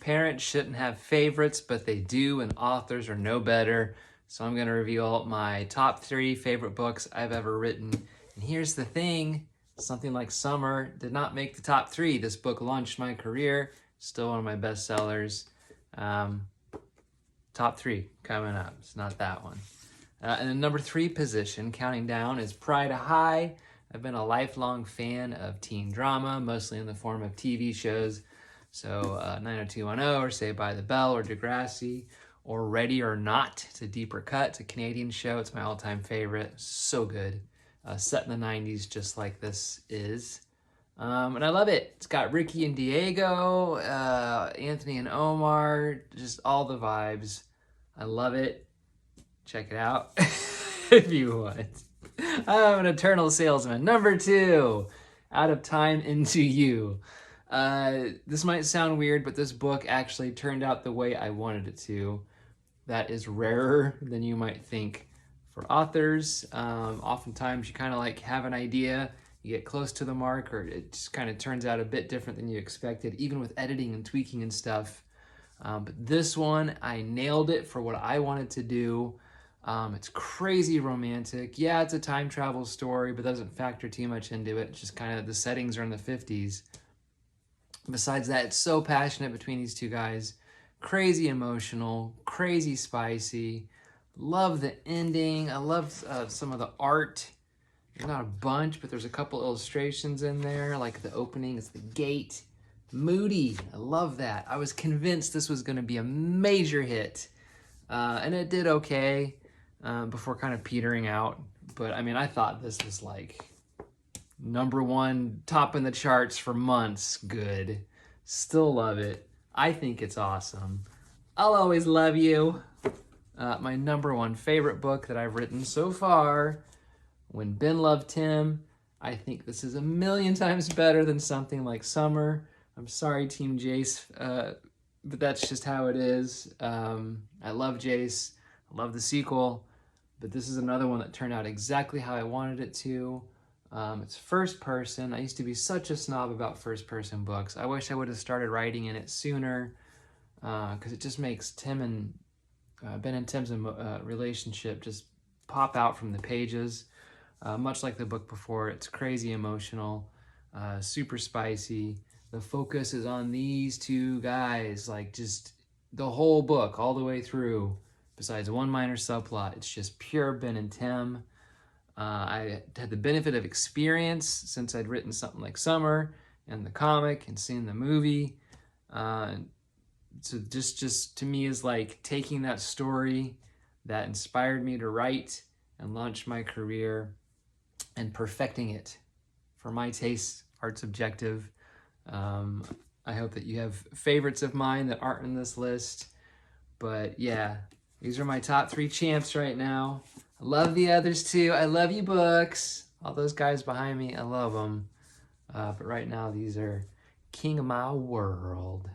Parents shouldn't have favorites, but they do, and authors are no better. So I'm going to reveal my top 3 favorite books I've ever written. And here's the thing, Something Like Summer did not make the top 3. This book launched my career, still one of my best sellers. Top 3 coming up. It's not that one. And the number 3 position, counting down, is Pride High. I've been a lifelong fan of teen drama, mostly in the form of TV shows. So 90210 or Saved by the Bell or Degrassi or Ready or Not. It's a deeper cut. It's a Canadian show. It's my all-time favorite. So good. Set in the 90s just like this is. And I love it. It's got Ricky and Diego, Anthony and Omar, just all the vibes. I love it. Check it out if you want. I'm an eternal salesman. Number 2, Out of Time Into You. This might sound weird, but this book actually turned out the way I wanted it to. That is rarer than you might think for authors. Oftentimes you kind of like have an idea, you get close to the mark, or it just kind of turns out a bit different than you expected, even with editing and tweaking and stuff. But this one, I nailed it for what I wanted to do. It's crazy romantic. Yeah, it's a time travel story, but doesn't factor too much into it. It's just kind of the settings are in the 50s. Besides that, it's so passionate between these two guys. Crazy emotional, crazy spicy. Love the ending. I love some of the art. There's not a bunch, but there's a couple illustrations in there, like the opening, it's the gate. Moody, I love that. I was convinced this was going to be a major hit, and it did okay before kind of petering out. But I mean, I thought this was like #1, top in the charts for months. Good. Still love it. I think it's awesome. I'll always love you. My #1 favorite book that I've written so far, When Ben Loved Tim. I think this is a million times better than Something Like Summer. I'm sorry, Team Jace, but that's just how it is. I love Jace. I love the sequel, but this is another one that turned out exactly how I wanted it to. It's first person. I used to be such a snob about first person books. I wish I would have started writing in it sooner, because it just makes Ben and Tim's relationship just pop out from the pages. Much like the book before, it's crazy emotional, super spicy. The focus is on these two guys, like just the whole book all the way through, besides one minor subplot. It's just pure Ben and Tim. I had the benefit of experience since I'd written Something Like Summer and the comic and seen the movie. So just to me is like taking that story that inspired me to write and launch my career and perfecting it. For my taste, art's subjective. I hope that you have favorites of mine that aren't in this list. But yeah, these are my top 3 champs right now. I love the others too. I love you, books. All those guys behind me, I love them. But right now, these are king of my world.